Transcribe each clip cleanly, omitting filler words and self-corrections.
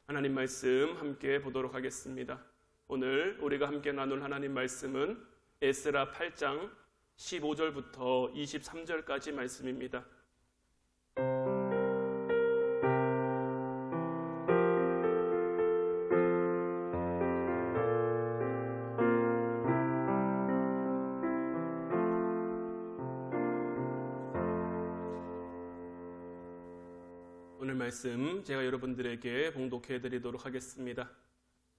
하나님 말씀 함께 보도록 하겠습니다. 오늘 우리가 함께 나눌 하나님 말씀은 에스라 8장 15절부터 23절까지 말씀입니다. 오늘 말씀 제가 여러분들에게 봉독해 드리도록 하겠습니다.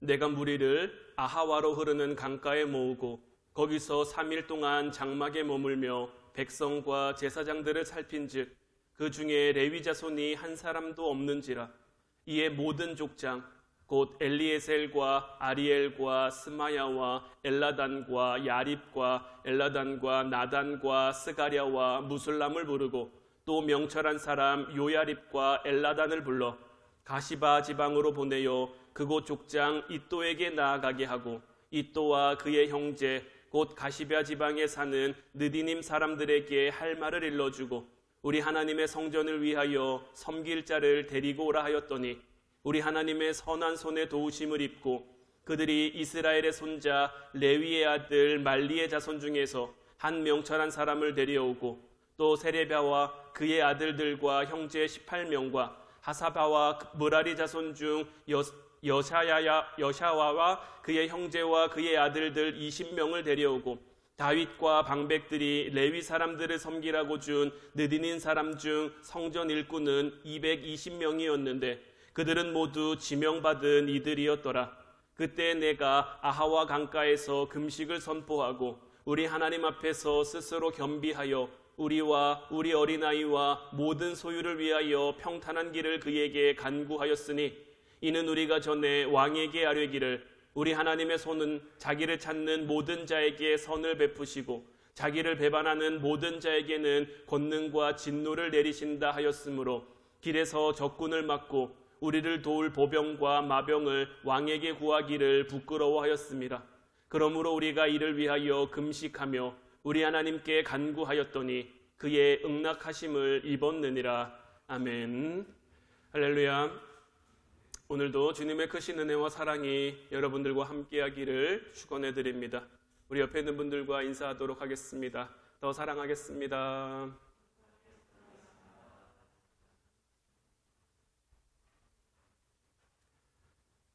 내가 무리를 아하와로 흐르는 강가에 모으고 거기서 3일 동안 장막에 머물며 백성과 제사장들을 살핀즉 그 중에 레위 자손이 한 사람도 없는지라. 이에 모든 족장 곧 엘리에셀과 아리엘과 스마야와 엘라단과 야립과 엘라단과 나단과 스가랴와 무술람을 부르고 또 명철한 사람 요야립과 엘라단을 불러 가시바 지방으로 보내어 그곳 족장 이또에게 나아가게 하고 이또와 그의 형제 곧 가시바 지방에 사는 느디님 사람들에게 할 말을 일러주고 우리 하나님의 성전을 위하여 섬길 자를 데리고 오라 하였더니 우리 하나님의 선한 손에 도우심을 입고 그들이 이스라엘의 손자 레위의 아들 말리의 자손 중에서 한 명철한 사람을 데려오고 또 세레비아와 그의 아들들과 형제 18명과 하사바와 므라리 자손 중 여샤와와 그의 형제와 그의 아들들 20명을 데려오고 다윗과 방백들이 레위 사람들을 섬기라고 준 느디닌 사람 중 성전 일꾼은 220명이었는데 그들은 모두 지명받은 이들이었더라. 그때 내가 아하와 강가에서 금식을 선포하고 우리 하나님 앞에서 스스로 겸비하여 우리와 우리 어린아이와 모든 소유를 위하여 평탄한 길을 그에게 간구하였으니 이는 우리가 전에 왕에게 아뢰기를 우리 하나님의 손은 자기를 찾는 모든 자에게 선을 베푸시고 자기를 배반하는 모든 자에게는 권능과 진노를 내리신다 하였으므로 길에서 적군을 막고 우리를 도울 보병과 마병을 왕에게 구하기를 부끄러워하였습니다. 그러므로 우리가 이를 위하여 금식하며 우리 하나님께 간구하였더니 그의 응낙하심을 입었느니라. 아멘. 할렐루야. 오늘도 주님의 크신 은혜와 사랑이 여러분들과 함께하기를 축원해 드립니다. 우리 옆에 있는 분들과 인사하도록 하겠습니다. 더 사랑하겠습니다.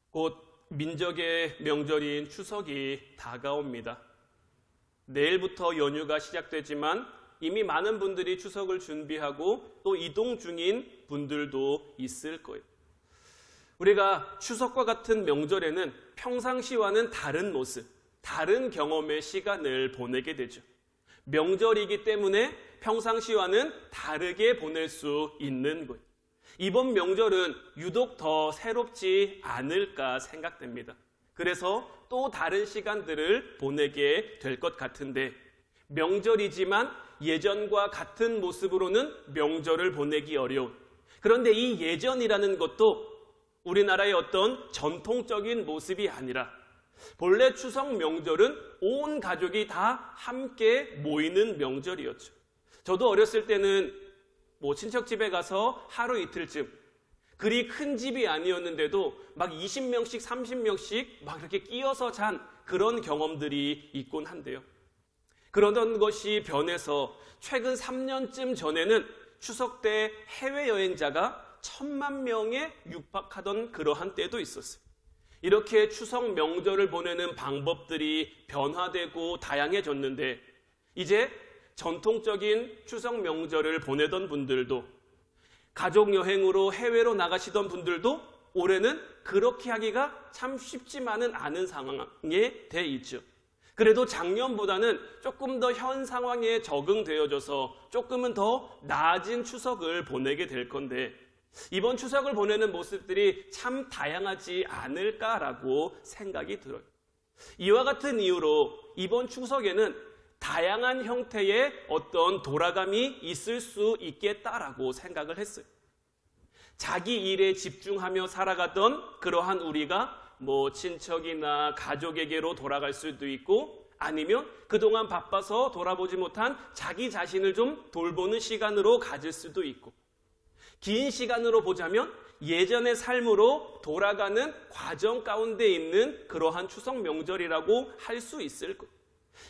곧 민족의 명절인 추석이 다가옵니다. 내일부터 연휴가 시작되지만 이미 많은 분들이 추석을 준비하고 또 이동 중인 분들도 있을 거예요. 우리가 추석과 같은 명절에는 평상시와는 다른 모습, 다른 경험의 시간을 보내게 되죠. 명절이기 때문에 평상시와는 다르게 보낼 수 있는 거예요. 이번 명절은 유독 더 새롭지 않을까 생각됩니다. 그래서 또 다른 시간들을 보내게 될 것 같은데 명절이지만 예전과 같은 모습으로는 명절을 보내기 어려운, 그런데 이 예전이라는 것도 우리나라의 어떤 전통적인 모습이 아니라 본래 추석 명절은 온 가족이 다 함께 모이는 명절이었죠. 저도 어렸을 때는 친척 집에 가서 하루 이틀쯤, 그리 큰 집이 아니었는데도 막 20명씩 30명씩 막 이렇게 끼어서 잔 그런 경험들이 있곤 한데요. 그러던 것이 변해서 최근 3년쯤 전에는 추석 때 해외여행자가 1000만 명에 육박하던 그러한 때도 있었어요. 이렇게 추석 명절을 보내는 방법들이 변화되고 다양해졌는데 이제 전통적인 추석 명절을 보내던 분들도 가족 여행으로 해외로 나가시던 분들도 올해는 그렇게 하기가 참 쉽지만은 않은 상황에 돼 있죠. 그래도 작년보다는 조금 더 현 상황에 적응되어져서 조금은 더 나아진 추석을 보내게 될 건데 이번 추석을 보내는 모습들이 참 다양하지 않을까라고 생각이 들어요. 이와 같은 이유로 이번 추석에는 다양한 형태의 어떤 돌아감이 있을 수 있겠다라고 생각을 했어요. 자기 일에 집중하며 살아가던 그러한 우리가 친척이나 가족에게로 돌아갈 수도 있고 아니면 그동안 바빠서 돌아보지 못한 자기 자신을 좀 돌보는 시간으로 가질 수도 있고 긴 시간으로 보자면 예전의 삶으로 돌아가는 과정 가운데 있는 그러한 추석 명절이라고 할 수 있을 것.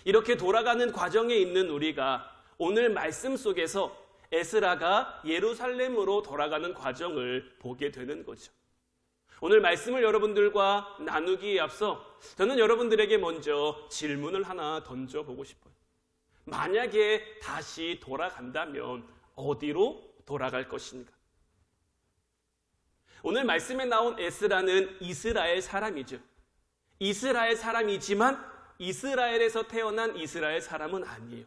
이렇게 돌아가는 과정에 있는 우리가 오늘 말씀 속에서 에스라가 예루살렘으로 돌아가는 과정을 보게 되는 거죠. 오늘 말씀을 여러분들과 나누기에 앞서 저는 여러분들에게 먼저 질문을 하나 던져보고 싶어요. 만약에 다시 돌아간다면 어디로 돌아갈 것인가? 오늘 말씀에 나온 에스라는 이스라엘 사람이죠. 이스라엘 사람이지만 이스라엘에서 태어난 이스라엘 사람은 아니에요.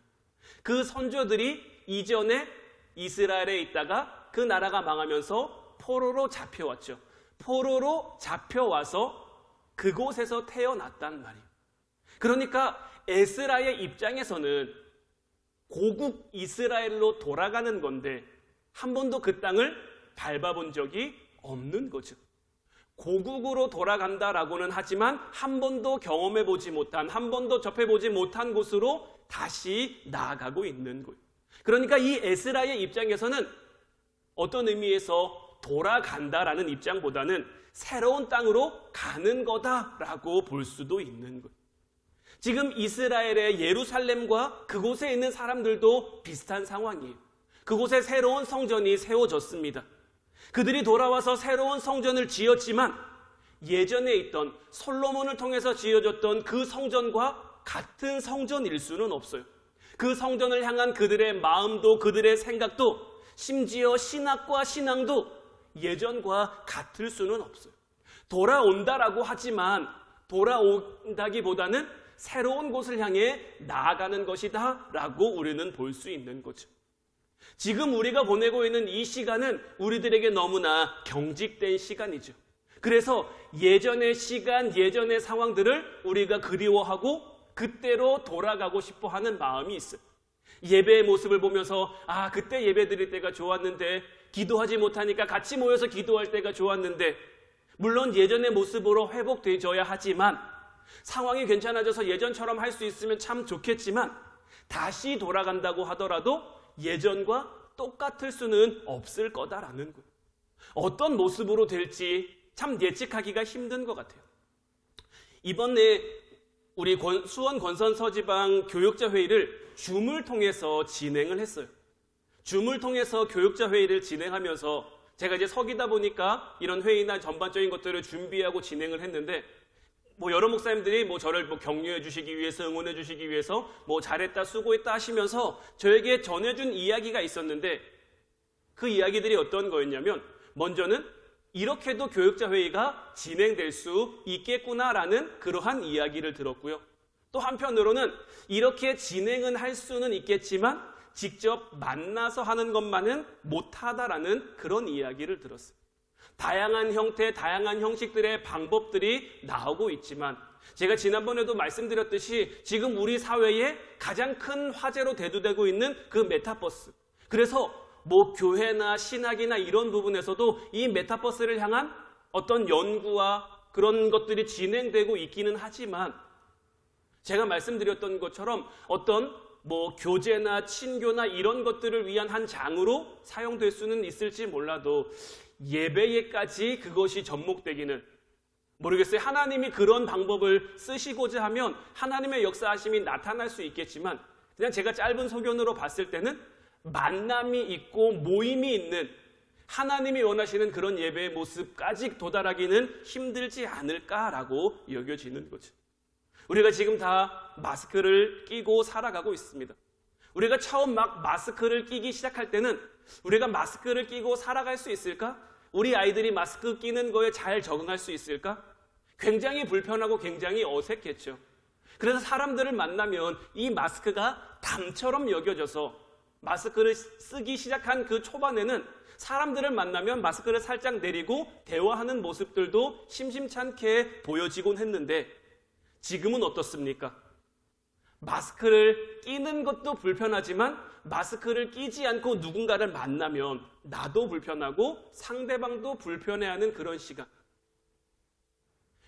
그 선조들이 이전에 이스라엘에 있다가 그 나라가 망하면서 포로로 잡혀왔죠. 포로로 잡혀와서 그곳에서 태어났단 말이에요. 그러니까 에스라의 입장에서는 고국 이스라엘로 돌아가는 건데 한 번도 그 땅을 밟아본 적이 없는 거죠. 고국으로 돌아간다라고는 하지만 한 번도 경험해보지 못한, 한 번도 접해보지 못한 곳으로 다시 나아가고 있는 거예요. 그러니까 이 에스라의 입장에서는 어떤 의미에서 돌아간다라는 입장보다는 새로운 땅으로 가는 거다라고 볼 수도 있는 거예요. 지금 이스라엘의 예루살렘과 그곳에 있는 사람들도 비슷한 상황이에요. 그곳에 새로운 성전이 세워졌습니다. 그들이 돌아와서 새로운 성전을 지었지만 예전에 있던 솔로몬을 통해서 지어졌던 그 성전과 같은 성전일 수는 없어요. 그 성전을 향한 그들의 마음도 그들의 생각도 심지어 신학과 신앙도 예전과 같을 수는 없어요. 돌아온다라고 하지만 돌아온다기보다는 새로운 곳을 향해 나아가는 것이다 라고 우리는 볼 수 있는 거죠. 지금 우리가 보내고 있는 이 시간은 우리들에게 너무나 경직된 시간이죠. 그래서 예전의 시간, 예전의 상황들을 우리가 그리워하고 그때로 돌아가고 싶어 하는 마음이 있어요. 예배의 모습을 보면서 그때 예배 드릴 때가 좋았는데, 기도하지 못하니까 같이 모여서 기도할 때가 좋았는데, 물론 예전의 모습으로 회복되어야 하지만 상황이 괜찮아져서 예전처럼 할 수 있으면 참 좋겠지만 다시 돌아간다고 하더라도 예전과 똑같을 수는 없을 거다라는 거예요. 어떤 모습으로 될지 참 예측하기가 힘든 것 같아요. 이번에 우리 수원 권선서지방 교육자 회의를 줌을 통해서 진행을 했어요. 줌을 통해서 교육자 회의를 진행하면서 제가 이제 서기다 보니까 이런 회의나 전반적인 것들을 준비하고 진행을 했는데, 여러 목사님들이 저를 격려해 주시기 위해서, 응원해 주시기 위해서 잘했다, 수고했다 하시면서 저에게 전해준 이야기가 있었는데, 그 이야기들이 어떤 거였냐면, 먼저는 이렇게도 교육자 회의가 진행될 수 있겠구나라는 그러한 이야기를 들었고요. 또 한편으로는 이렇게 진행은 할 수는 있겠지만 직접 만나서 하는 것만은 못하다라는 그런 이야기를 들었어요. 다양한 형태, 다양한 형식들의 방법들이 나오고 있지만 제가 지난번에도 말씀드렸듯이 지금 우리 사회에 가장 큰 화제로 대두되고 있는 그 메타버스. 그래서 교회나 신학이나 이런 부분에서도 이 메타버스를 향한 어떤 연구와 그런 것들이 진행되고 있기는 하지만 제가 말씀드렸던 것처럼 어떤 교제나 친교나 이런 것들을 위한 한 장으로 사용될 수는 있을지 몰라도 예배에까지 그것이 접목되기는 모르겠어요. 하나님이 그런 방법을 쓰시고자 하면 하나님의 역사하심이 나타날 수 있겠지만 그냥 제가 짧은 소견으로 봤을 때는 만남이 있고 모임이 있는 하나님이 원하시는 그런 예배의 모습까지 도달하기는 힘들지 않을까라고 여겨지는 거죠. 우리가 지금 다 마스크를 끼고 살아가고 있습니다. 우리가 처음 마스크를 끼기 시작할 때는 우리가 마스크를 끼고 살아갈 수 있을까? 우리 아이들이 마스크 끼는 거에 잘 적응할 수 있을까? 굉장히 불편하고 굉장히 어색했죠. 그래서 사람들을 만나면 이 마스크가 담처럼 여겨져서 마스크를 쓰기 시작한 그 초반에는 사람들을 만나면 마스크를 살짝 내리고 대화하는 모습들도 심심찮게 보여지곤 했는데 지금은 어떻습니까? 마스크를 끼는 것도 불편하지만 마스크를 끼지 않고 누군가를 만나면 나도 불편하고 상대방도 불편해하는 그런 시간.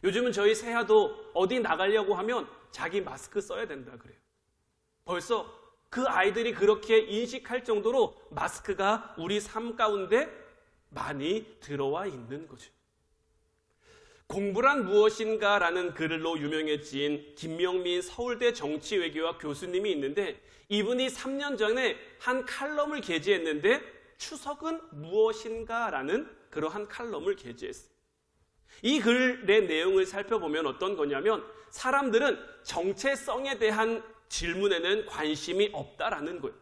요즘은 저희 새아도 어디 나가려고 하면 자기 마스크 써야 된다 그래요. 벌써 그 아이들이 그렇게 인식할 정도로 마스크가 우리 삶 가운데 많이 들어와 있는 거죠. 공부란 무엇인가 라는 글로 유명해진 김명민 서울대 정치외교학 교수님이 있는데, 이분이 3년 전에 한 칼럼을 게재했는데 추석은 무엇인가 라는 그러한 칼럼을 게재했어요. 이 글의 내용을 살펴보면 어떤 거냐면, 사람들은 정체성에 대한 질문에는 관심이 없다라는 거예요.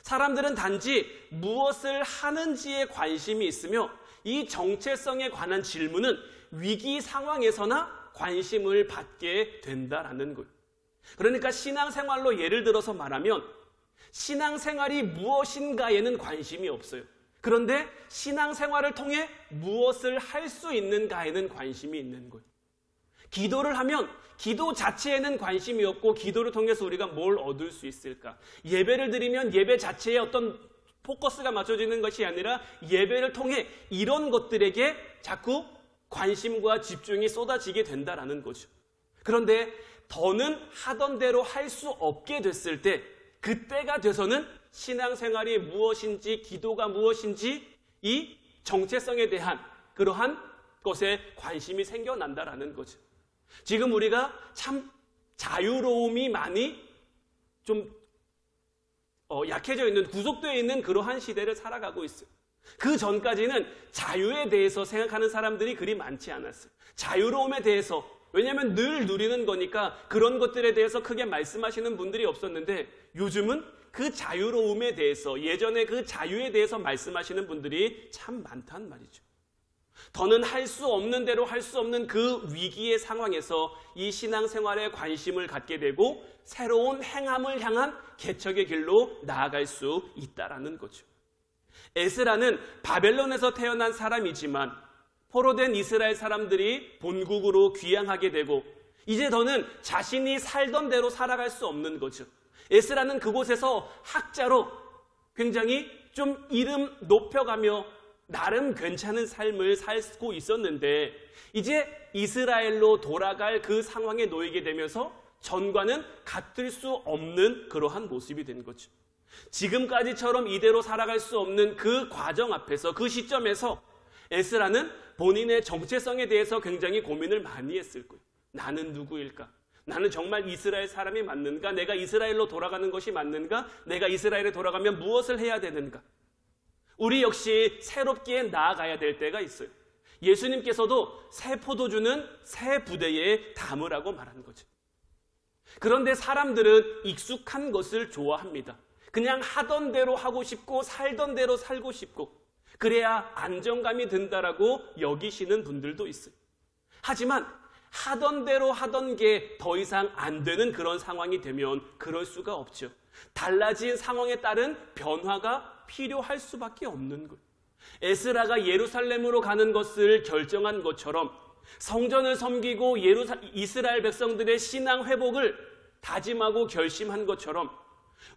사람들은 단지 무엇을 하는지에 관심이 있으며, 이 정체성에 관한 질문은 위기 상황에서나 관심을 받게 된다라는 거예요. 그러니까 신앙생활로 예를 들어서 말하면, 신앙생활이 무엇인가에는 관심이 없어요. 그런데 신앙생활을 통해 무엇을 할 수 있는가에는 관심이 있는 거예요. 기도를 하면 기도 자체에는 관심이 없고, 기도를 통해서 우리가 뭘 얻을 수 있을까? 예배를 드리면 예배 자체에 어떤 포커스가 맞춰지는 것이 아니라 예배를 통해 이런 것들에게 자꾸 관심과 집중이 쏟아지게 된다라는 거죠. 그런데 더는 하던 대로 할 수 없게 됐을 때, 그때가 돼서는 신앙생활이 무엇인지, 기도가 무엇인지, 이 정체성에 대한 그러한 것에 관심이 생겨난다라는 거죠. 지금 우리가 참 자유로움이 많이 좀 약해져 있는, 구속되어 있는 그러한 시대를 살아가고 있어요. 그 전까지는 자유에 대해서 생각하는 사람들이 그리 많지 않았어요. 자유로움에 대해서, 왜냐하면 늘 누리는 거니까 그런 것들에 대해서 크게 말씀하시는 분들이 없었는데, 요즘은 그 자유로움에 대해서, 예전에 그 자유에 대해서 말씀하시는 분들이 참 많단 말이죠. 더는 할 수 없는 대로 할 수 없는 그 위기의 상황에서 이 신앙생활에 관심을 갖게 되고, 새로운 행함을 향한 개척의 길로 나아갈 수 있다라는 거죠. 에스라는 바벨론에서 태어난 사람이지만 포로된 이스라엘 사람들이 본국으로 귀향하게 되고, 이제 더는 자신이 살던 대로 살아갈 수 없는 거죠. 에스라는 그곳에서 학자로 굉장히 좀 이름 높여가며 나름 괜찮은 삶을 살고 있었는데, 이제 이스라엘로 돌아갈 그 상황에 놓이게 되면서 전과는 같을 수 없는 그러한 모습이 된 거죠. 지금까지처럼 이대로 살아갈 수 없는 그 과정 앞에서, 그 시점에서 에스라는 본인의 정체성에 대해서 굉장히 고민을 많이 했을 거예요. 나는 누구일까? 나는 정말 이스라엘 사람이 맞는가? 내가 이스라엘로 돌아가는 것이 맞는가? 내가 이스라엘에 돌아가면 무엇을 해야 되는가? 우리 역시 새롭게 나아가야 될 때가 있어요. 예수님께서도 새 포도주는 새 부대에 담으라고 말한 거죠. 그런데 사람들은 익숙한 것을 좋아합니다. 그냥 하던 대로 하고 싶고 살던 대로 살고 싶고, 그래야 안정감이 든다라고 여기시는 분들도 있어요. 하지만 하던 대로 하던 게 더 이상 안 되는 그런 상황이 되면 그럴 수가 없죠. 달라진 상황에 따른 변화가 필요할 수밖에 없는 거예요. 에스라가 예루살렘으로 가는 것을 결정한 것처럼, 성전을 섬기고 이스라엘 백성들의 신앙 회복을 다짐하고 결심한 것처럼,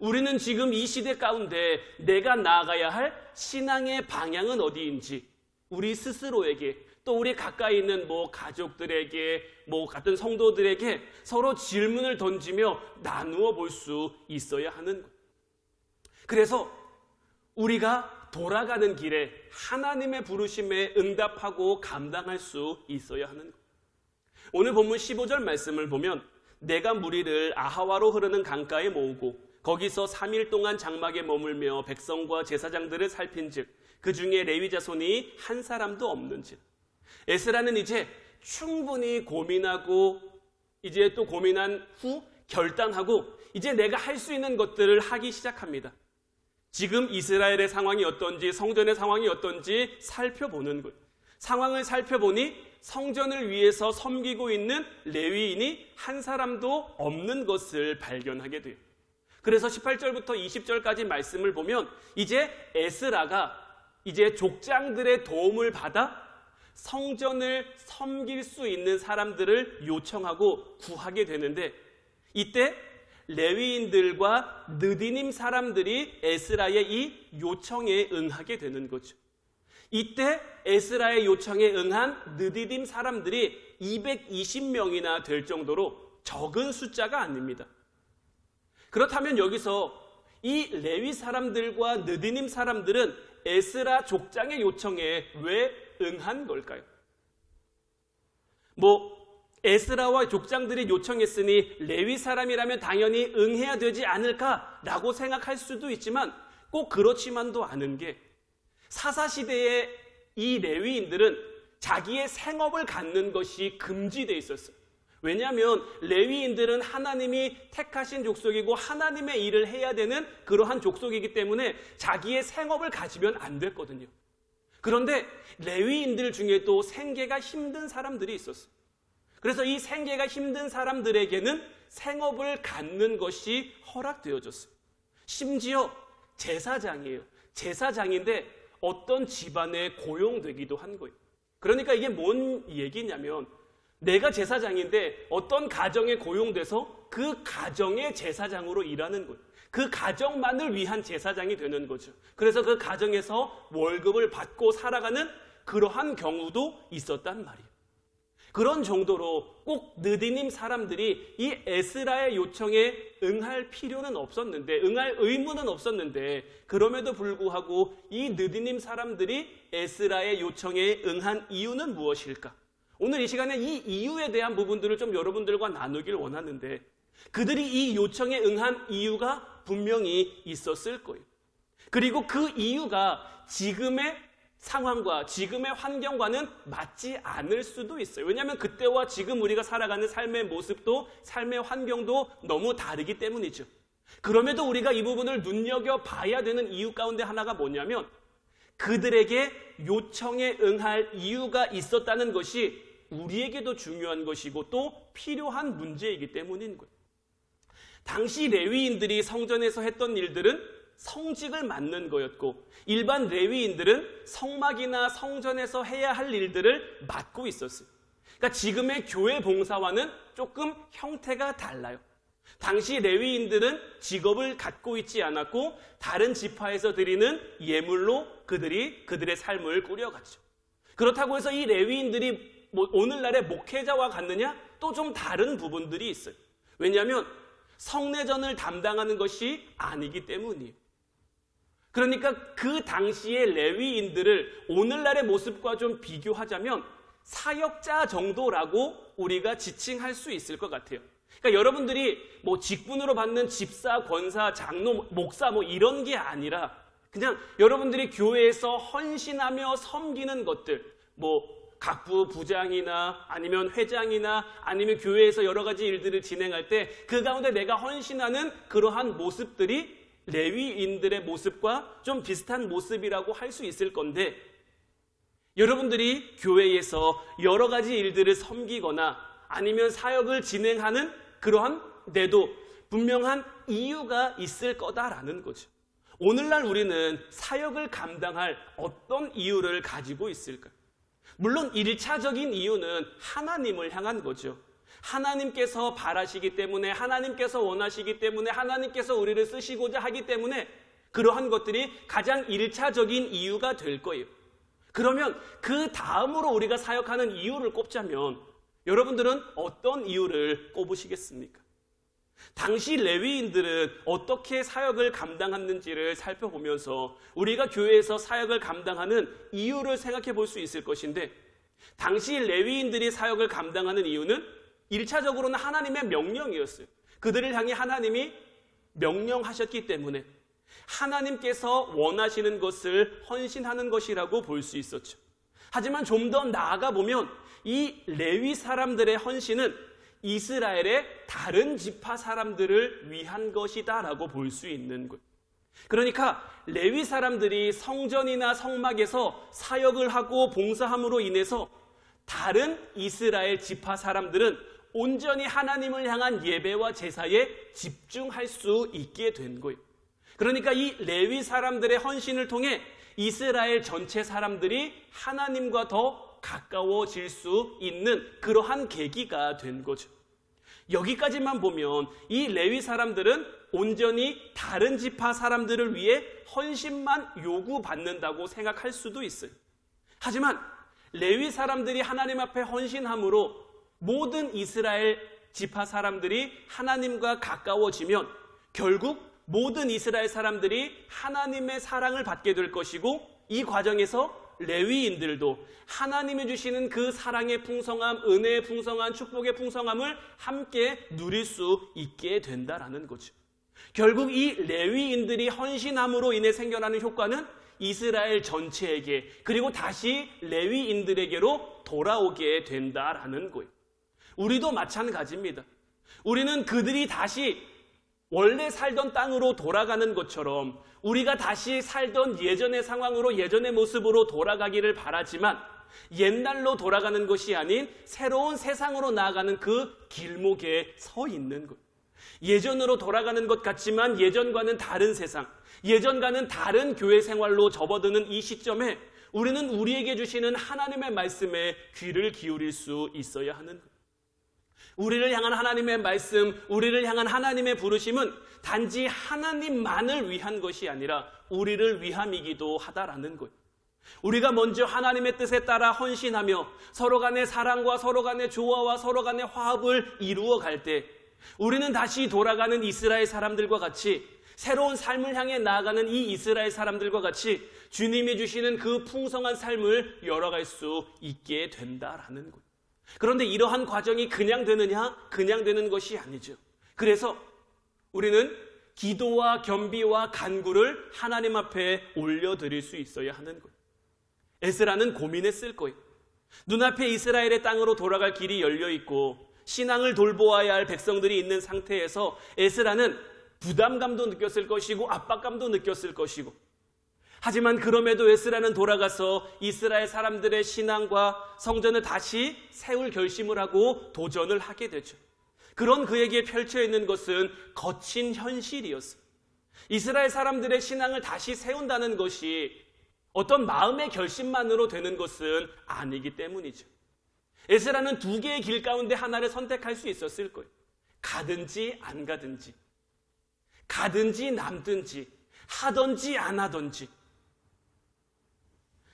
우리는 지금 이 시대 가운데 내가 나아가야 할 신앙의 방향은 어디인지 우리 스스로에게, 또 우리 가까이 있는 가족들에게, 같은 성도들에게 서로 질문을 던지며 나누어 볼 수 있어야 하는 거예요. 그래서 우리가 돌아가는 길에 하나님의 부르심에 응답하고 감당할 수 있어야 하는 거예요. 오늘 본문 15절 말씀을 보면, 내가 무리를 아하와로 흐르는 강가에 모으고 거기서 3일 동안 장막에 머물며 백성과 제사장들을 살핀즉 그 중에 레위 자손이 한 사람도 없는즉. 에스라는 이제 충분히 고민하고, 이제 또 고민한 후 결단하고, 이제 내가 할 수 있는 것들을 하기 시작합니다. 지금 이스라엘의 상황이 어떤지, 성전의 상황이 어떤지 살펴보는 거예요. 상황을 살펴보니 성전을 위해서 섬기고 있는 레위인이 한 사람도 없는 것을 발견하게 돼요. 그래서 18절부터 20절까지 말씀을 보면, 이제 에스라가 이제 족장들의 도움을 받아 성전을 섬길 수 있는 사람들을 요청하고 구하게 되는데, 이때 레위인들과 느디님 사람들이 에스라의 이 요청에 응하게 되는 거죠. 이때 에스라의 요청에 응한 느디님 사람들이 220명이나 될 정도로 적은 숫자가 아닙니다. 그렇다면 여기서 이 레위 사람들과 느디님 사람들은 에스라 족장의 요청에 왜 응한 걸까요? 에스라와 족장들이 요청했으니 레위 사람이라면 당연히 응해야 되지 않을까라고 생각할 수도 있지만 꼭 그렇지만도 않은 게 사사시대의 이 레위인들은 자기의 생업을 갖는 것이 금지되어 있었어요. 왜냐하면 레위인들은 하나님이 택하신 족속이고 하나님의 일을 해야 되는 그러한 족속이기 때문에 자기의 생업을 가지면 안 됐거든요. 그런데 레위인들 중에도 생계가 힘든 사람들이 있었어요. 그래서 이 생계가 힘든 사람들에게는 생업을 갖는 것이 허락되어졌어요. 심지어 제사장이에요. 제사장인데 어떤 집안에 고용되기도 한 거예요. 그러니까 이게 뭔 얘기냐면 내가 제사장인데 어떤 가정에 고용돼서 그 가정의 제사장으로 일하는 거예요. 그 가정만을 위한 제사장이 되는 거죠. 그래서 그 가정에서 월급을 받고 살아가는 그러한 경우도 있었단 말이에요. 그런 정도로 꼭 느디님 사람들이 이 에스라의 요청에 응할 필요는 없었는데, 응할 의무는 없었는데, 그럼에도 불구하고 이 느디님 사람들이 에스라의 요청에 응한 이유는 무엇일까? 오늘 이 시간에 이 이유에 대한 부분들을 좀 여러분들과 나누길 원하는데, 그들이 이 요청에 응한 이유가 분명히 있었을 거예요. 그리고 그 이유가 지금의 상황과 지금의 환경과는 맞지 않을 수도 있어요. 왜냐하면 그때와 지금 우리가 살아가는 삶의 모습도 삶의 환경도 너무 다르기 때문이죠. 그럼에도 우리가 이 부분을 눈여겨봐야 되는 이유 가운데 하나가 뭐냐면 그들에게 요청에 응할 이유가 있었다는 것이 우리에게도 중요한 것이고 또 필요한 문제이기 때문인 거예요. 당시 레위인들이 성전에서 했던 일들은 성직을 맡는 거였고 일반 레위인들은 성막이나 성전에서 해야 할 일들을 맡고 있었어요. 그러니까 지금의 교회 봉사와는 조금 형태가 달라요. 당시 레위인들은 직업을 갖고 있지 않았고 다른 지파에서 드리는 예물로 그들의 삶을 꾸려갔죠. 그렇다고 해서 이 레위인들이 오늘날의 목회자와 같느냐? 또 좀 다른 부분들이 있어요. 왜냐하면 성례전을 담당하는 것이 아니기 때문이에요. 그러니까 그 당시의 레위인들을 오늘날의 모습과 좀 비교하자면 사역자 정도라고 우리가 지칭할 수 있을 것 같아요. 그러니까 여러분들이 직분으로 받는 집사, 권사, 장로, 목사 이런 게 아니라 그냥 여러분들이 교회에서 헌신하며 섬기는 것들, 각부 부장이나 아니면 회장이나 아니면 교회에서 여러 가지 일들을 진행할 때 그 가운데 내가 헌신하는 그러한 모습들이 레위인들의 모습과 좀 비슷한 모습이라고 할 수 있을 건데 여러분들이 교회에서 여러 가지 일들을 섬기거나 아니면 사역을 진행하는 그러한 데도 분명한 이유가 있을 거다라는 거죠. 오늘날 우리는 사역을 감당할 어떤 이유를 가지고 있을까요? 물론 1차적인 이유는 하나님을 향한 거죠. 하나님께서 바라시기 때문에 하나님께서 원하시기 때문에 하나님께서 우리를 쓰시고자 하기 때문에 그러한 것들이 가장 1차적인 이유가 될 거예요. 그러면 그 다음으로 우리가 사역하는 이유를 꼽자면 여러분들은 어떤 이유를 꼽으시겠습니까? 당시 레위인들은 어떻게 사역을 감당했는지를 살펴보면서 우리가 교회에서 사역을 감당하는 이유를 생각해 볼 수 있을 것인데 당시 레위인들이 사역을 감당하는 이유는 1차적으로는 하나님의 명령이었어요. 그들을 향해 하나님이 명령하셨기 때문에 하나님께서 원하시는 것을 헌신하는 것이라고 볼 수 있었죠. 하지만 좀 더 나아가 보면 이 레위 사람들의 헌신은 이스라엘의 다른 지파 사람들을 위한 것이다라고 볼 수 있는 거예요. 그러니까 레위 사람들이 성전이나 성막에서 사역을 하고 봉사함으로 인해서 다른 이스라엘 지파 사람들은 온전히 하나님을 향한 예배와 제사에 집중할 수 있게 된 거예요. 그러니까 이 레위 사람들의 헌신을 통해 이스라엘 전체 사람들이 하나님과 더 가까워질 수 있는 그러한 계기가 된 거죠. 여기까지만 보면 이 레위 사람들은 온전히 다른 지파 사람들을 위해 헌신만 요구받는다고 생각할 수도 있어요. 하지만 레위 사람들이 하나님 앞에 헌신함으로 모든 이스라엘 지파 사람들이 하나님과 가까워지면 결국 모든 이스라엘 사람들이 하나님의 사랑을 받게 될 것이고 이 과정에서 레위인들도 하나님이 주시는 그 사랑의 풍성함, 은혜의 풍성함, 축복의 풍성함을 함께 누릴 수 있게 된다라는 거죠. 결국 이 레위인들이 헌신함으로 인해 생겨나는 효과는 이스라엘 전체에게, 그리고 다시 레위인들에게로 돌아오게 된다라는 거예요. 우리도 마찬가지입니다. 우리는 그들이 다시 원래 살던 땅으로 돌아가는 것처럼 우리가 다시 살던 예전의 상황으로, 예전의 모습으로 돌아가기를 바라지만 옛날로 돌아가는 것이 아닌 새로운 세상으로 나아가는 그 길목에 서 있는 것. 예전으로 돌아가는 것 같지만 예전과는 다른 세상, 예전과는 다른 교회 생활로 접어드는 이 시점에 우리는 우리에게 주시는 하나님의 말씀에 귀를 기울일 수 있어야 하는 것. 우리를 향한 하나님의 말씀, 우리를 향한 하나님의 부르심은 단지 하나님만을 위한 것이 아니라 우리를 위함이기도 하다라는 것. 우리가 먼저 하나님의 뜻에 따라 헌신하며 서로 간의 사랑과 서로 간의 조화와 서로 간의 화합을 이루어 갈 때 우리는 다시 돌아가는 이스라엘 사람들과 같이, 새로운 삶을 향해 나아가는 이 이스라엘 사람들과 같이 주님이 주시는 그 풍성한 삶을 열어갈 수 있게 된다라는 것. 그런데 이러한 과정이 그냥 되느냐? 그냥 되는 것이 아니죠. 그래서 우리는 기도와 겸비와 간구를 하나님 앞에 올려드릴 수 있어야 하는 거예요. 에스라는 고민했을 거예요. 눈앞에 이스라엘의 땅으로 돌아갈 길이 열려있고 신앙을 돌보아야 할 백성들이 있는 상태에서 에스라는 부담감도 느꼈을 것이고 압박감도 느꼈을 것이고, 하지만 그럼에도 에스라는 돌아가서 이스라엘 사람들의 신앙과 성전을 다시 세울 결심을 하고 도전을 하게 되죠. 그런 그에게 펼쳐 있는 것은 거친 현실이었어요. 이스라엘 사람들의 신앙을 다시 세운다는 것이 어떤 마음의 결심만으로 되는 것은 아니기 때문이죠. 에스라는 두 개의 길 가운데 하나를 선택할 수 있었을 거예요. 가든지 안 가든지, 가든지 남든지, 하든지 안 하든지.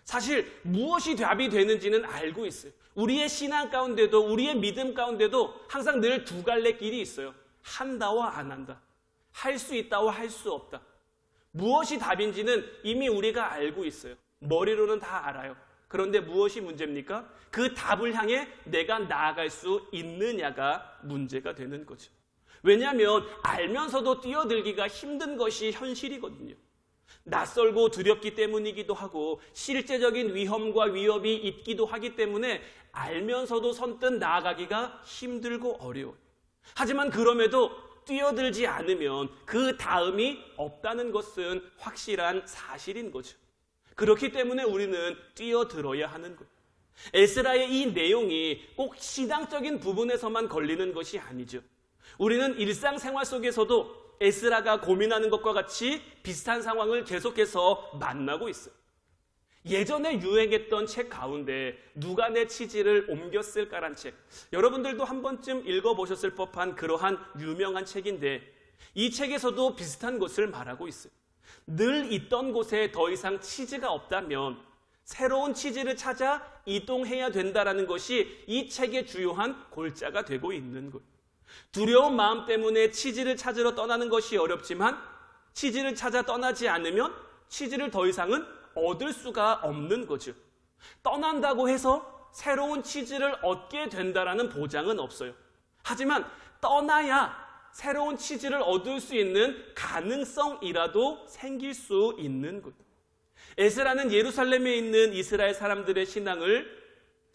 사실 무엇이 답이 되는지는 알고 있어요. 우리의 신앙 가운데도, 우리의 믿음 가운데도 항상 늘 두 갈래 길이 있어요. 한다와 안 한다. 할 수 있다와 할 수 없다. 무엇이 답인지는 이미 우리가 알고 있어요. 머리로는 다 알아요. 그런데 무엇이 문제입니까? 그 답을 향해 내가 나아갈 수 있느냐가 문제가 되는 거죠. 왜냐하면 알면서도 뛰어들기가 힘든 것이 현실이거든요. 낯설고 두렵기 때문이기도 하고 실제적인 위험과 위협이 있기도 하기 때문에 알면서도 선뜻 나아가기가 힘들고 어려워요. 하지만 그럼에도 뛰어들지 않으면 그 다음이 없다는 것은 확실한 사실인 거죠. 그렇기 때문에 우리는 뛰어들어야 하는 거예요. 에스라의 이 내용이 꼭 신앙적인 부분에서만 걸리는 것이 아니죠. 우리는 일상생활 속에서도 에스라가 고민하는 것과 같이 비슷한 상황을 계속해서 만나고 있어요. 예전에 유행했던 책 가운데 누가 내 치지를 옮겼을까란 책, 여러분들도 한 번쯤 읽어보셨을 법한 그러한 유명한 책인데 이 책에서도 비슷한 것을 말하고 있어요. 늘 있던 곳에 더 이상 치즈가 없다면 새로운 치즈를 찾아 이동해야 된다는 것이 이 책의 주요한 골자가 되고 있는 거예요. 두려운 마음 때문에 치즈를 찾으러 떠나는 것이 어렵지만 치즈를 찾아 떠나지 않으면 치즈를 더 이상은 얻을 수가 없는 거죠. 떠난다고 해서 새로운 치즈를 얻게 된다라는 보장은 없어요. 하지만 떠나야 새로운 치즈를 얻을 수 있는 가능성이라도 생길 수 있는 것. 에스라는 예루살렘에 있는 이스라엘 사람들의 신앙을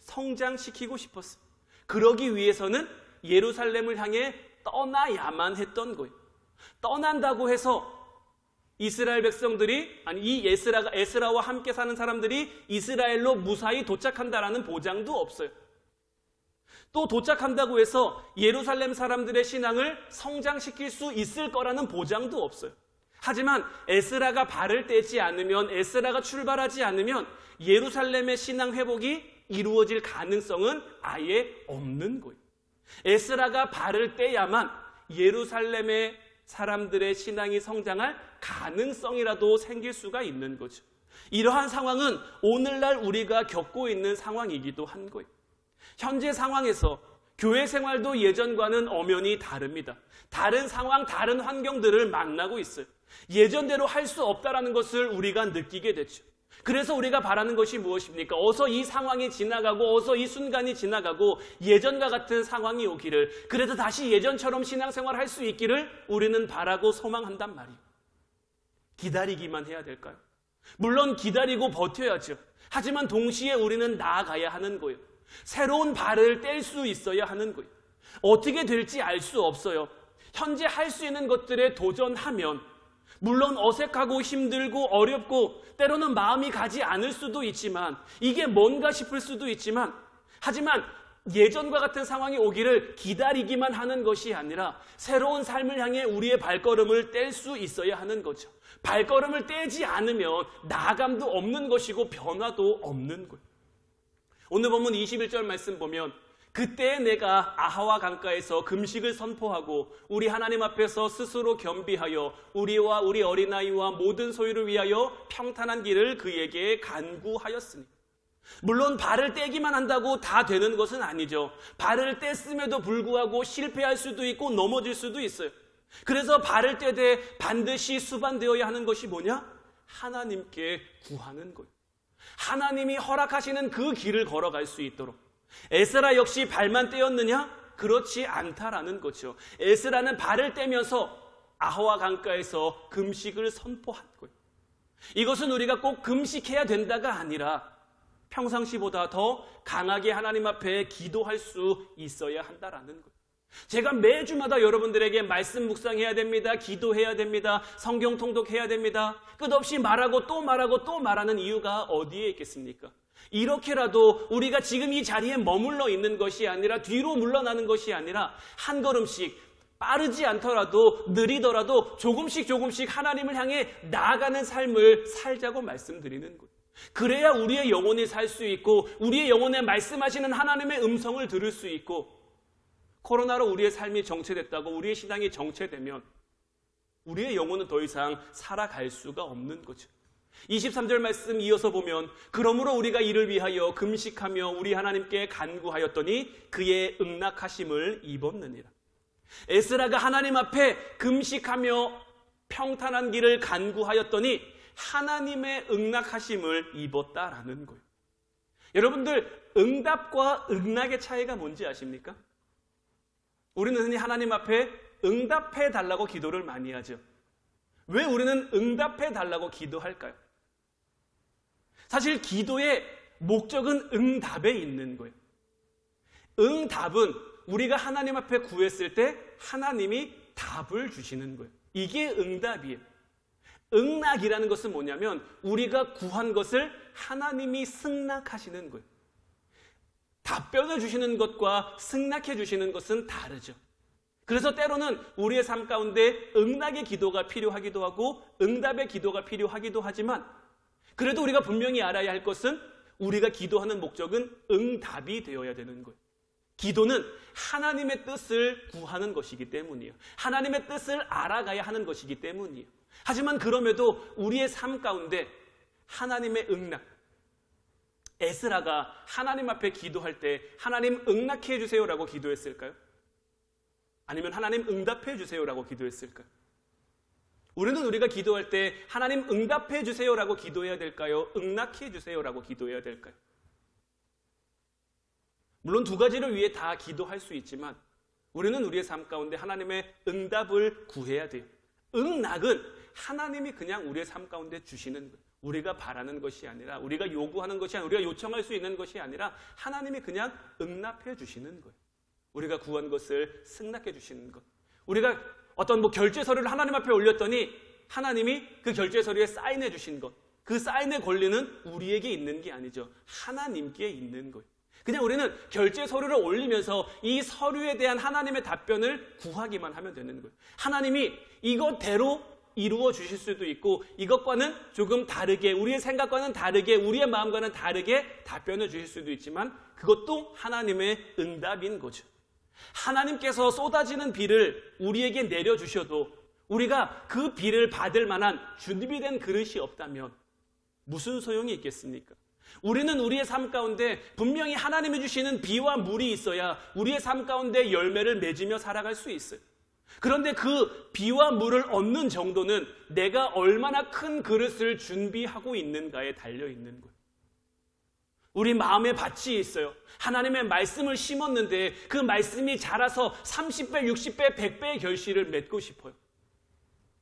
성장시키고 싶었어요. 그러기 위해서는 예루살렘을 향해 떠나야만 했던 거예요. 떠난다고 해서 이스라엘 백성들이, 아니 이 에스라와 함께 사는 사람들이 이스라엘로 무사히 도착한다라는 보장도 없어요. 또 도착한다고 해서 예루살렘 사람들의 신앙을 성장시킬 수 있을 거라는 보장도 없어요. 하지만 에스라가 발을 떼지 않으면, 에스라가 출발하지 않으면 예루살렘의 신앙 회복이 이루어질 가능성은 아예 없는 거예요. 에스라가 발을 떼야만 예루살렘의 사람들의 신앙이 성장할 가능성이라도 생길 수가 있는 거죠. 이러한 상황은 오늘날 우리가 겪고 있는 상황이기도 한 거예요. 현재 상황에서 교회 생활도 예전과는 엄연히 다릅니다. 다른 상황, 다른 환경들을 만나고 있어요. 예전대로 할 수 없다라는 것을 우리가 느끼게 됐죠. 그래서 우리가 바라는 것이 무엇입니까? 어서 이 상황이 지나가고 어서 이 순간이 지나가고 예전과 같은 상황이 오기를, 그래서 다시 예전처럼 신앙생활을 할 수 있기를 우리는 바라고 소망한단 말이에요. 기다리기만 해야 될까요? 물론 기다리고 버텨야죠. 하지만 동시에 우리는 나아가야 하는 거예요. 새로운 발을 뗄 수 있어야 하는 거예요. 어떻게 될지 알 수 없어요. 현재 할 수 있는 것들에 도전하면 물론 어색하고 힘들고 어렵고 때로는 마음이 가지 않을 수도 있지만, 이게 뭔가 싶을 수도 있지만, 하지만 예전과 같은 상황이 오기를 기다리기만 하는 것이 아니라 새로운 삶을 향해 우리의 발걸음을 뗄 수 있어야 하는 거죠. 발걸음을 떼지 않으면 나아감도 없는 것이고 변화도 없는 거예요. 오늘 본문 21절 말씀 보면, 그때 내가 아하와 강가에서 금식을 선포하고 우리 하나님 앞에서 스스로 겸비하여 우리와 우리 어린아이와 모든 소유를 위하여 평탄한 길을 그에게 간구하였으니. 물론 발을 떼기만 한다고 다 되는 것은 아니죠. 발을 뗐음에도 불구하고 실패할 수도 있고 넘어질 수도 있어요. 그래서 발을 떼되 반드시 수반되어야 하는 것이 뭐냐? 하나님께 구하는 거예요. 하나님이 허락하시는 그 길을 걸어갈 수 있도록. 에스라 역시 발만 떼었느냐? 그렇지 않다라는 거죠. 에스라는 발을 떼면서 아하와 강가에서 금식을 선포한 거예요. 이것은 우리가 꼭 금식해야 된다가 아니라 평상시보다 더 강하게 하나님 앞에 기도할 수 있어야 한다라는 거예요. 제가 매주마다 여러분들에게 말씀 묵상해야 됩니다. 기도해야 됩니다. 성경 통독해야 됩니다. 끝없이 말하고 또 말하고 또 말하는 이유가 어디에 있겠습니까? 이렇게라도 우리가 지금 이 자리에 머물러 있는 것이 아니라 뒤로 물러나는 것이 아니라 한 걸음씩, 빠르지 않더라도 느리더라도 조금씩 하나님을 향해 나아가는 삶을 살자고 말씀드리는 거예요. 그래야 우리의 영혼이 살 수 있고 우리의 영혼에 말씀하시는 하나님의 음성을 들을 수 있고, 코로나로 우리의 삶이 정체됐다고 우리의 신앙이 정체되면 우리의 영혼은 더 이상 살아갈 수가 없는 거죠. 23절 말씀 이어서 보면, 그러므로 우리가 이를 위하여 금식하며 우리 하나님께 간구하였더니 그의 응낙하심을 입었느니라. 에스라가 하나님 앞에 금식하며 평탄한 길을 간구하였더니 하나님의 응낙하심을 입었다라는 거예요. 여러분들, 응답과 응낙의 차이가 뭔지 아십니까? 우리는 흔히 하나님 앞에 응답해 달라고 기도를 많이 하죠. 왜 우리는 응답해 달라고 기도할까요? 사실 기도의 목적은 응답에 있는 거예요. 응답은 우리가 하나님 앞에 구했을 때 하나님이 답을 주시는 거예요. 이게 응답이에요. 응낙이라는 것은 뭐냐면 우리가 구한 것을 하나님이 승낙하시는 거예요. 답변을 주시는 것과 승낙해 주시는 것은 다르죠. 그래서 때로는 우리의 삶 가운데 응낙의 기도가 필요하기도 하고 응답의 기도가 필요하기도 하지만, 그래도 우리가 분명히 알아야 할 것은 우리가 기도하는 목적은 응답이 되어야 되는 거예요. 기도는 하나님의 뜻을 구하는 것이기 때문이에요. 하나님의 뜻을 알아가야 하는 것이기 때문이에요. 하지만 그럼에도 우리의 삶 가운데 하나님의 응낙, 에스라가 하나님 앞에 기도할 때 하나님 응낙해 주세요라고 기도했을까요? 아니면 하나님 응답해 주세요라고 기도했을까요? 우리가 기도할 때 하나님 응답해 주세요라고 기도해야 될까요? 응낙해 주세요라고 기도해야 될까요? 물론 두 가지를 위해 다 기도할 수 있지만 우리는 우리의 삶 가운데 하나님의 응답을 구해야 돼요. 응낙은 하나님이 그냥 우리의 삶 가운데 주시는 거예요. 우리가 바라는 것이 아니라, 우리가 요구하는 것이 아니라, 우리가 요청할 수 있는 것이 아니라 하나님이 그냥 응답해 주시는 거예요. 우리가 구한 것을 승낙해 주시는 것. 우리가 어떤 결제 서류를 하나님 앞에 올렸더니 하나님이 그 결제 서류에 사인해 주신 것, 그 사인의 권리는 우리에게 있는 게 아니죠. 하나님께 있는 거예요. 그냥 우리는 결제 서류를 올리면서 이 서류에 대한 하나님의 답변을 구하기만 하면 되는 거예요. 하나님이 이것대로 이루어 주실 수도 있고 이것과는 조금 다르게, 우리의 생각과는 다르게, 우리의 마음과는 다르게 답변을 주실 수도 있지만 그것도 하나님의 응답인 거죠. 하나님께서 쏟아지는 비를 우리에게 내려주셔도 우리가 그 비를 받을 만한 준비된 그릇이 없다면 무슨 소용이 있겠습니까? 우리는 우리의 삶 가운데 분명히 하나님이 주시는 비와 물이 있어야 우리의 삶 가운데 열매를 맺으며 살아갈 수 있어요. 그런데 그 비와 물을 얻는 정도는 내가 얼마나 큰 그릇을 준비하고 있는가에 달려있는 거예요. 우리 마음에 밭이 있어요. 하나님의 말씀을 심었는데 그 말씀이 자라서 30배, 60배, 100배의 결실을 맺고 싶어요.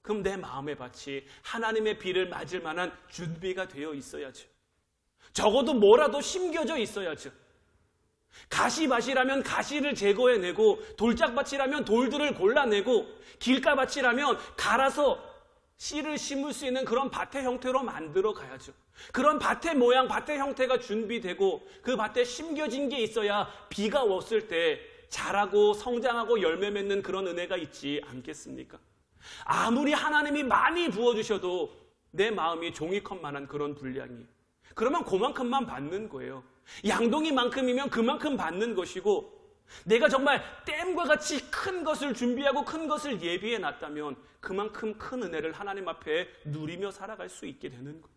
그럼 내 마음의 밭이 하나님의 비를 맞을 만한 준비가 되어 있어야죠. 적어도 뭐라도 심겨져 있어야죠. 가시밭이라면 가시를 제거해내고, 돌짝밭이라면 돌들을 골라내고, 길가밭이라면 갈아서 씨를 심을 수 있는 그런 밭의 형태로 만들어 가야죠. 그런 밭의 모양, 밭의 형태가 준비되고 그 밭에 심겨진 게 있어야 비가 왔을 때 자라고 성장하고 열매 맺는 그런 은혜가 있지 않겠습니까? 아무리 하나님이 많이 부어주셔도 내 마음이 종이컵만한 그런 분량이에요. 그러면 그만큼만 받는 거예요. 양동이만큼이면 그만큼 받는 것이고, 내가 정말 댐과 같이 큰 것을 준비하고 큰 것을 예비해 놨다면 그만큼 큰 은혜를 하나님 앞에 누리며 살아갈 수 있게 되는 거예요.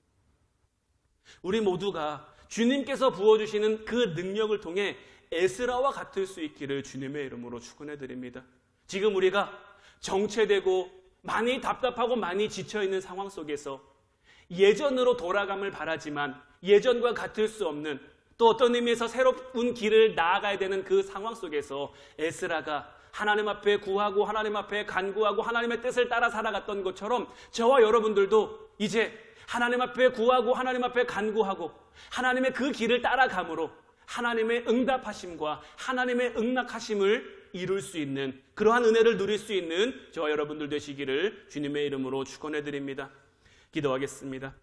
우리 모두가 주님께서 부어주시는 그 능력을 통해 에스라와 같을 수 있기를 주님의 이름으로 축원해 드립니다. 지금 우리가 정체되고 많이 답답하고 많이 지쳐있는 상황 속에서 예전으로 돌아감을 바라지만 예전과 같을 수 없는, 또 어떤 의미에서 새로운 길을 나아가야 되는 그 상황 속에서 에스라가 하나님 앞에 구하고 하나님 앞에 간구하고 하나님의 뜻을 따라 살아갔던 것처럼 저와 여러분들도 이제 하나님 앞에 구하고 하나님 앞에 간구하고 하나님의 그 길을 따라감으로 하나님의 응답하심과 하나님의 응낙하심을 이룰 수 있는, 그러한 은혜를 누릴 수 있는 저와 여러분들 되시기를 주님의 이름으로 축원해 드립니다. 기도하겠습니다.